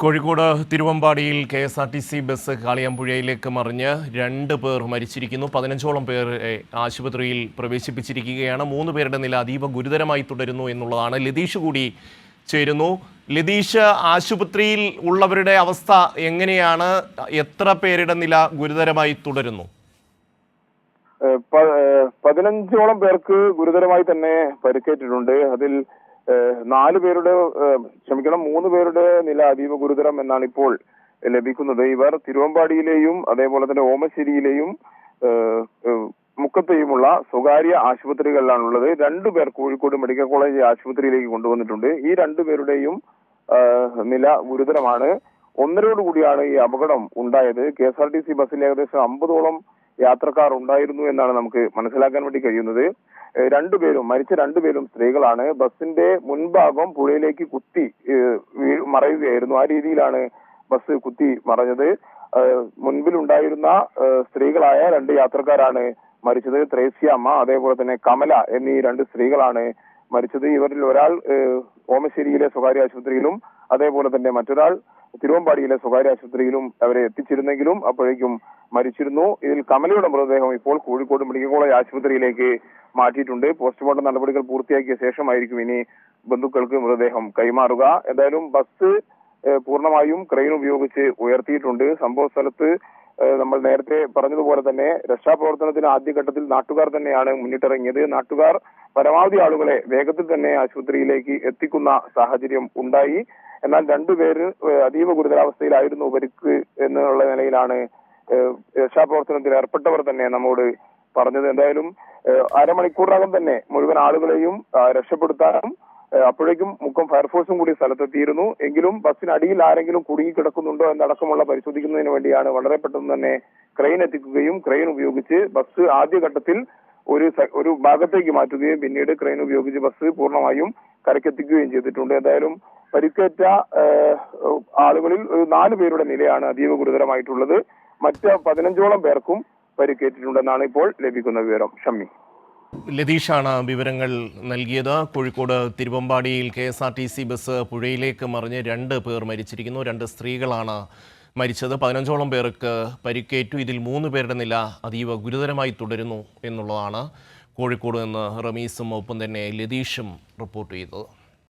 Kozhikode തിരുവമ്പാടിയിൽ KSRTC bus കാളിയാമ്പുഴയിലേക്ക് മറിഞ്ഞ് 2 പേർ മരിച്ചിരിക്കുന്നു. 15ഓളം പേർ ആശുപത്രിയിൽ പ്രവേശിപ്പിച്ചിരിക്കുകയാണ്. 3 പേരുടെ നില അതീവ ഗുരുതരമായി തുടരുന്നു എന്നുള്ളതാണ്. ലതീഷ് കൂടി ചേരുന്നു. ലതീഷ്, ആശുപത്രിയിൽ ഉള്ളവരുടെ അവസ്ഥ എങ്ങനെയാണ്? എത്ര പേരുടെ നില ഗുരുതരമായി തുടരുന്നു? 15ഓളം പേർക്ക് ഗുരുതരമായി തന്നെ പരിക്കേറ്റിട്ടുണ്ട്. അതിൽ 3 പേരുടെ നില അതീവ ഗുരുതരം എന്നാണ് ഇപ്പോൾ ലഭിക്കുന്നത്. ഇവർ തിരുവമ്പാടിയിലെയും അതേപോലെ തന്നെ ഓമശ്ശേരിയിലെയും മുക്കത്തെയുമുള്ള സ്വകാര്യ ആശുപത്രികളിലാണുള്ളത്. 2 പേർ കോഴിക്കോട് മെഡിക്കൽ കോളേജ് ആശുപത്രിയിലേക്ക് കൊണ്ടുവന്നിട്ടുണ്ട്. ഈ 2 പേരുടെയും നില ഗുരുതരമാണ്. 1:30 കൂടിയാണ് ഈ അപകടം ഉണ്ടായത്. കെ.എസ്.ആർ.ടി.സി ബസ്സിൽ ഏകദേശം 50ഓളം യാത്രക്കാർ ഉണ്ടായിരുന്നു എന്നാണ് നമുക്ക് മനസ്സിലാക്കാൻ വേണ്ടി കഴിയുന്നത്. മരിച്ച 2 പേരും സ്ത്രീകളാണ്. ബസിന്റെ മുൻഭാഗം പുഴയിലേക്ക് കുത്തി മറയുകയായിരുന്നു. ആ രീതിയിലാണ് ബസ് കുത്തി മറഞ്ഞത്. മുൻപിലുണ്ടായിരുന്ന സ്ത്രീകളായ 2 യാത്രക്കാരാണ് മരിച്ചത്. ത്രേസ്യാമ്മ അതേപോലെ തന്നെ കമല എന്നീ 2 സ്ത്രീകളാണ് മരിച്ചത്. ഇവരിൽ ഒരാൾ ഓമശ്ശേരിയിലെ സ്വകാര്യ ആശുപത്രിയിലും അതേപോലെ തന്നെ മറ്റൊരാൾ തിരുവമ്പാടിയിലെ സ്വകാര്യ ആശുപത്രിയിലും അവരെ എത്തിച്ചിരുന്നെങ്കിലും അപ്പോഴേക്കും മരിച്ചിരുന്നു. ഇതിൽ കമലയുടെ മൃതദേഹം ഇപ്പോൾ കോഴിക്കോട് മെഡിക്കൽ കോളേജ് ആശുപത്രിയിലേക്ക് മാറ്റിയിട്ടുണ്ട്. പോസ്റ്റ്മോർട്ടം നടപടികൾ പൂർത്തിയാക്കിയ ശേഷമായിരിക്കും ഇനി ബന്ധുക്കൾക്ക് മൃതദേഹം കൈമാറുക. എന്തായാലും ബസ് പൂർണ്ണമായും ക്രെയിൻ ഉപയോഗിച്ച് ഉയർത്തിയിട്ടുണ്ട്. സംഭവ സ്ഥലത്ത് നമ്മൾ നേരത്തെ പറഞ്ഞതുപോലെ തന്നെ രക്ഷാപ്രവർത്തനത്തിന് ആദ്യഘട്ടത്തിൽ നാട്ടുകാർ തന്നെയാണ് മുന്നിട്ടിറങ്ങിയത്. നാട്ടുകാർ പരമാവധി ആളുകളെ വേഗത്തിൽ തന്നെ ആശുപത്രിയിലേക്ക് എത്തിക്കുന്ന സാഹചര്യം ഉണ്ടായി. എന്നാൽ 2 പേര് അതീവ ഗുരുതരാവസ്ഥയിലായിരുന്നു പരിക്ക് എന്നുള്ള നിലയിലാണ് രക്ഷാപ്രവർത്തനത്തിൽ ഏർപ്പെട്ടവർ തന്നെ നമ്മോട് പറഞ്ഞത്. എന്തായാലും അരമണിക്കൂറിനകം തന്നെ മുഴുവൻ ആളുകളെയും രക്ഷപ്പെടുത്താനും അപ്പോഴേക്കും മുക്കം ഫയർഫോഴ്സും കൂടി സ്ഥലത്തെത്തിയിരുന്നു. എങ്കിലും ബസ്സിനടിയിൽ ആരെങ്കിലും കുടുങ്ങിക്കിടക്കുന്നുണ്ടോ എന്നടക്കമുള്ള പരിശോധിക്കുന്നതിന് വേണ്ടിയാണ് വളരെ പെട്ടെന്ന് തന്നെ ക്രെയിൻ എത്തിക്കുകയും ക്രെയിൻ ഉപയോഗിച്ച് ബസ് ആദ്യഘട്ടത്തിൽ ഒരു ഭാഗത്തേക്ക് മാറ്റുകയും പിന്നീട് ക്രെയിൻ ഉപയോഗിച്ച് ബസ് പൂർണ്ണമായും കരക്കെത്തിക്കുകയും ചെയ്തിട്ടുണ്ട്. എന്തായാലും പരിക്കേറ്റ ആളുകളിൽ 4 പേരുടെ നിലയാണ് അതീവ ഗുരുതരമായിട്ടുള്ളത്. മറ്റ് 15ഓളം പേർക്കും പരിക്കേറ്റിട്ടുണ്ടെന്നാണ് ഇപ്പോൾ ലഭിക്കുന്ന വിവരം. ഷമ്മി. ലതീഷാണ് വിവരങ്ങൾ നൽകിയത്. കോഴിക്കോട് തിരുവമ്പാടിയിൽ കെ.എസ്.ആർ.ടി.സി ബസ് പുഴയിലേക്ക് മറിഞ്ഞ് 2 പേർ മരിച്ചിരിക്കുന്നു. 2 സ്ത്രീകളാണ് മരിച്ചത്. 15ഓളം പേർക്ക് പരിക്കേറ്റു. ഇതിൽ 3 പേരുടെ നില അതീവ ഗുരുതരമായി തുടരുന്നു എന്നുള്ളതാണ് കോഴിക്കോട് നിന്ന് റമീസും ഒപ്പം തന്നെ ലതീഷും റിപ്പോർട്ട് ചെയ്തത്.